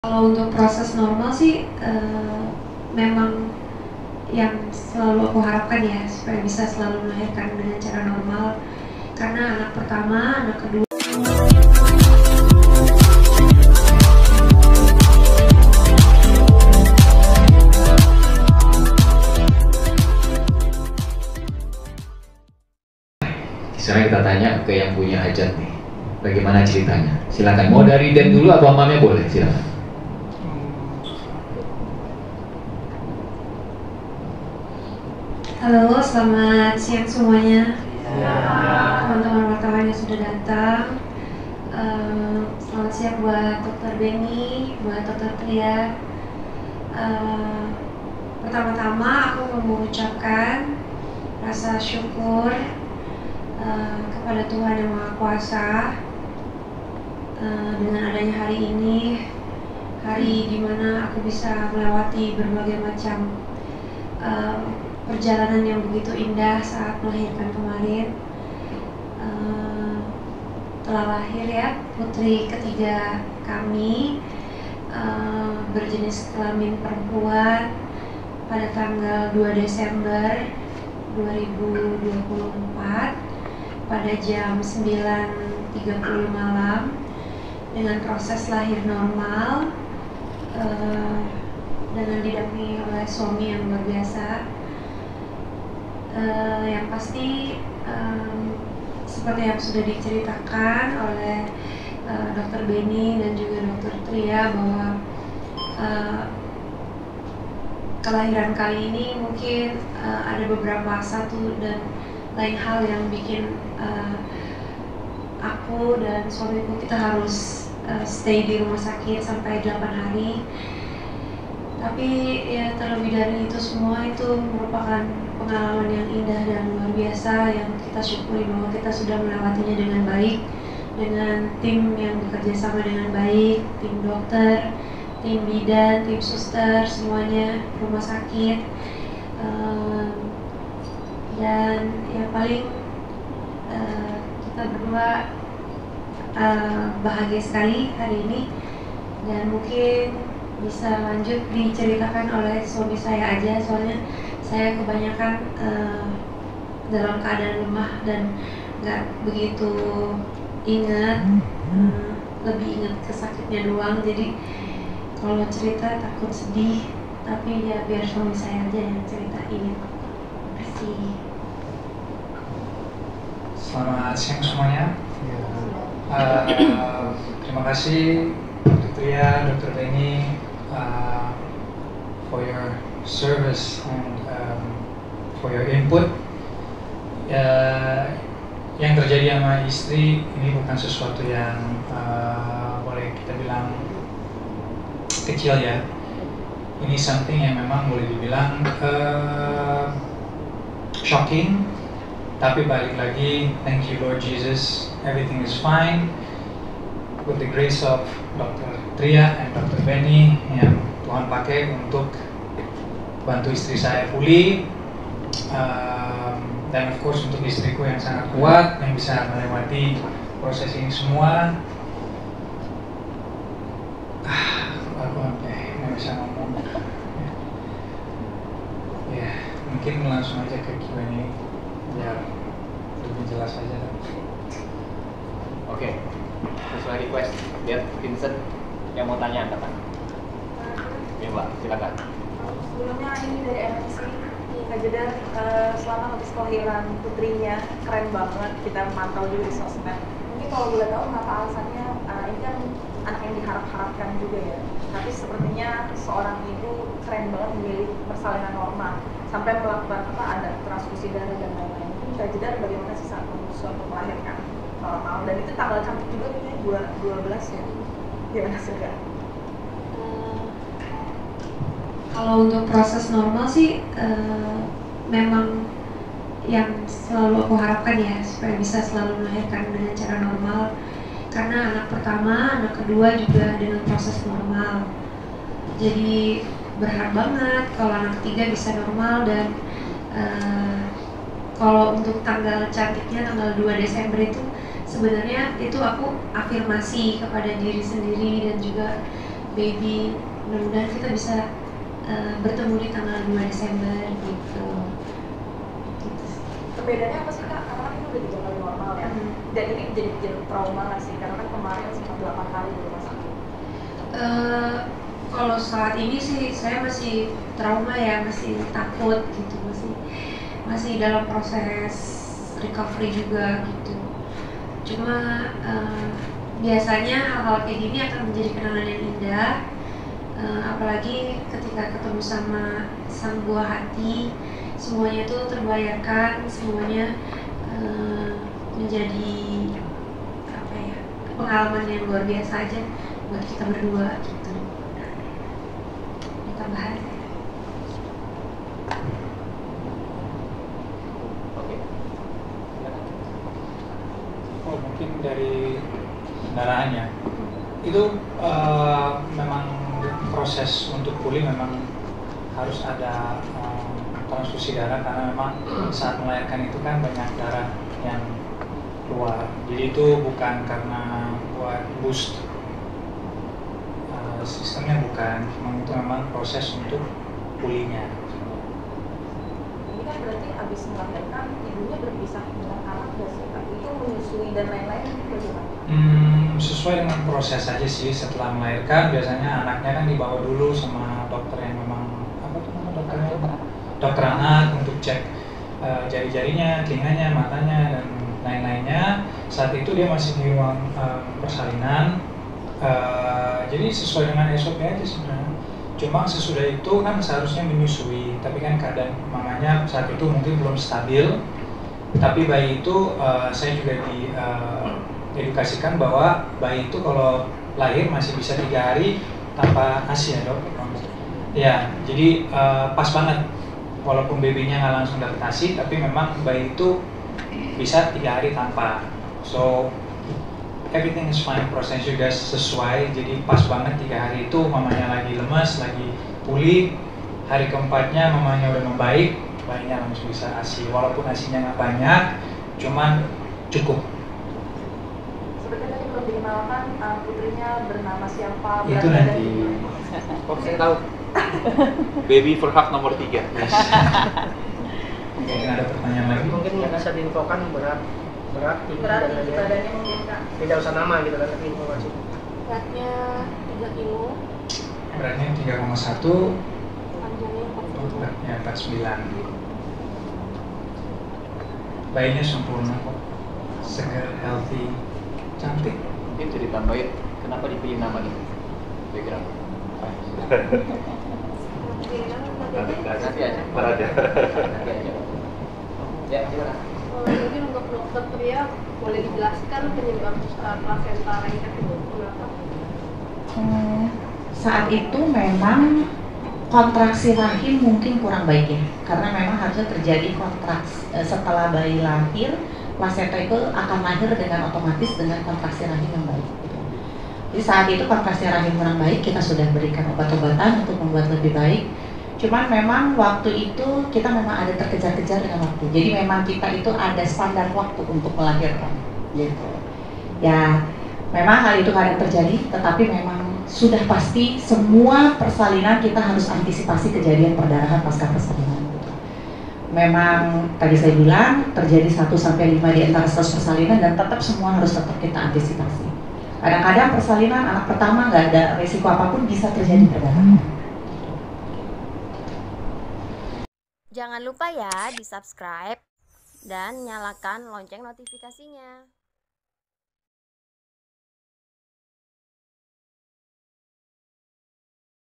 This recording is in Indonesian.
Kalau untuk proses normal sih memang yang selalu aku harapkan ya, supaya bisa selalu melahirkan dengan cara normal, karena anak pertama, anak kedua. Sekarang kita tanya ke yang punya hajat nih, bagaimana ceritanya? Silakan, mau dari Dan dulu atau mamanya boleh, silakan. Halo, selamat siang semuanya. Teman-teman wartawan yang sudah datang. Selamat siang buat Dr. Benny, buat Dr. Tria. Pertama-tama aku mau mengucapkan rasa syukur kepada Tuhan Yang Maha Kuasa dengan adanya hari ini, hari dimana aku bisa melewati berbagai macam perjalanan yang begitu indah saat melahirkan kemarin. Telah lahir ya putri ketiga kami, berjenis kelamin perempuan pada tanggal 2 Desember 2024 pada jam 9.30 malam dengan proses lahir normal, dengan didampingi oleh suami yang luar biasa. Yang pasti seperti yang sudah diceritakan oleh Dr. Benny dan juga Dr. Tria, bahwa kelahiran kali ini mungkin ada beberapa satu dan lain hal yang bikin aku dan suamiku kita harus stay di rumah sakit sampai 8 hari. Tapi ya terlebih dari itu semua, itu merupakan pengalaman yang indah dan luar biasa yang kita syukuri bahwa kita sudah melewatinya dengan baik, dengan tim yang bekerja sama dengan baik, tim dokter, tim bidan, tim suster, semuanya, rumah sakit. Dan yang paling kita berdua bahagia sekali hari ini, dan mungkin bisa lanjut diceritakan oleh suami saya aja, soalnya saya kebanyakan dalam keadaan lemah dan nggak begitu ingat, lebih ingat ke sakitnya doang. Jadi kalau cerita takut sedih, tapi ya biar suami saya aja yang ceritain. Terima kasih. Selamat siang semuanya. Terima kasih Dr. Tria, Dr. Benny, for your service and for your input. Yang terjadi sama istri ini bukan sesuatu yang boleh kita bilang kecil ya. Ini something yang memang boleh dibilang shocking. Tapi balik lagi, thank you Lord Jesus, everything is fine. With the grace of Dr. Tria and Dr. Benny yang Tuhan pakai untuk bantu istri saya pulih, dan of course untuk istriku yang sangat kuat yang bisa melewati proses ini semua. Aku sampai nggak bisa ngomong. Ya, mungkin langsung aja ke Q&A biar lebih jelas aja. Oke, sesuai request, lihat Vincent yang mau tanya angkatan. Ya Mbak, silakan. Sebelumnya ini dari MNC, Kak Jedar, selamat atas kelahiran putrinya, keren banget, kita mantau juga di sosmed. Mungkin kalau boleh tahu kenapa alasannya, ini kan anak yang diharap-harapkan juga ya, tapi sepertinya seorang ibu keren banget memilih persalinan normal sampai melakukan ada transfusi darah dan lain-lain. Mungkin Kak Jedar bagaimana sih saat memutuskan untuk melahirkan normal, dan itu tanggal cantik juga punya 12 ya, gimana sih Kak? Kalau untuk proses normal sih memang yang selalu aku harapkan ya, supaya bisa selalu melahirkan dengan cara normal, karena anak pertama, anak kedua juga dengan proses normal. Jadi berharap banget kalau anak ketiga bisa normal. Dan kalau untuk tanggal cantiknya tanggal 2 Desember itu sebenarnya itu aku afirmasi kepada diri sendiri dan juga baby. Mudah-mudahan kita bisa bertemu di tanggal 2 Desember gitu. Perbedaannya apa sih Kak? Karena kan ini udah 3 kali normal ya. Dan ini jadi trauma nggak sih? Karena kan kemarin sempat 8 hari di rumah sakit. Kalau saat ini sih saya masih trauma ya, masih takut gitu, masih dalam proses recovery juga gitu. Cuma biasanya hal-hal kayak gini akan menjadi kenangan yang indah, apalagi ketika ketemu sama sang buah hati, semuanya tuh terbayarkan, semuanya menjadi apa ya, pengalaman yang luar biasa aja buat kita berdua gitu. Kita bahas. Oh, mungkin dari kendaraannya itu memang proses untuk pulih memang harus ada transfusi darah, karena memang saat melahirkan itu kan banyak darah yang keluar, jadi itu bukan karena buat boost sistemnya, bukan, itu memang proses untuk pulihnya. Ini kan berarti habis melahirkan ibunya berpisah dengan anak nggak sih? Tapi itu menyusui dan lain-lain bagaimana? Sesuai dengan proses aja sih. Setelah melahirkan biasanya anaknya kan dibawa dulu sama dokter yang memang apa tuh nama dokternya? Dokter anak untuk cek jari-jarinya, telinganya, matanya dan lain-lainnya. Saat itu dia masih di ruang persalinan. Jadi sesuai dengan SOP aja sebenarnya. Cuma sesudah itu kan seharusnya menyusui, tapi kan keadaan mamanya saat itu mungkin belum stabil. Tapi bayi itu saya juga diedukasikan bahwa bayi itu kalau lahir masih bisa 3 hari tanpa ASI ya dok. Ya, jadi pas banget. Walaupun babynya nggak langsung dapet ASI, tapi memang bayi itu bisa 3 hari tanpa. So everything is fine, proses juga sesuai, jadi pas banget 3 hari itu mamanya lagi lemas, lagi pulih. Hari keempatnya mamanya udah membaik, bayinya langsung bisa ASI, walaupun ASInya nggak banyak, cuman cukup. Sebenarnya tadi belum dikenalkan putrinya bernama siapa? Itu nanti. Kok saya tahu? Baby Verhak nomor 3. Mungkin ada pertanyaan lagi? Mungkin nggak bisa diinfokan berat tinggi dan lain-lain. Badannya mungkin Kak? Tidak usah nama gitu kan, tapi informasi. Beratnya 3 kilo, Beratnya 3,1, panjangnya 40. beratnya 49. Bayinya sempurna kok, segar, healthy, cantik. Mungkin bisa ditambahin kenapa dipilih nama itu? Background. Nanti aja. Nanti aja. Ya, gimana? Mungkin untuk dokter Tria boleh dijelaskan penyebab plasenta lengket itu kenapa? Saat itu memang kontraksi rahim mungkin kurang baik ya, karena memang harusnya terjadi kontraksi setelah bayi lahir, plasenta itu akan lahir dengan otomatis dengan kontraksi rahim yang baik. Jadi saat itu kontraksi rahim kurang baik, kita sudah berikan obat-obatan untuk membuat lebih baik. Cuman memang waktu itu kita memang ada terkejar-kejar dengan waktu. Jadi memang kita itu ada standar waktu untuk melahirkan, gitu. Ya, memang hal itu kadang terjadi, tetapi memang sudah pasti semua persalinan kita harus antisipasi kejadian perdarahan pasca persalinan. Memang tadi saya bilang terjadi 1-5 di antara 100 persalinan dan tetap semua harus tetap kita antisipasi. Kadang-kadang persalinan anak pertama nggak ada risiko apapun bisa terjadi perdarahan. Jangan lupa ya di subscribe dan nyalakan lonceng notifikasinya.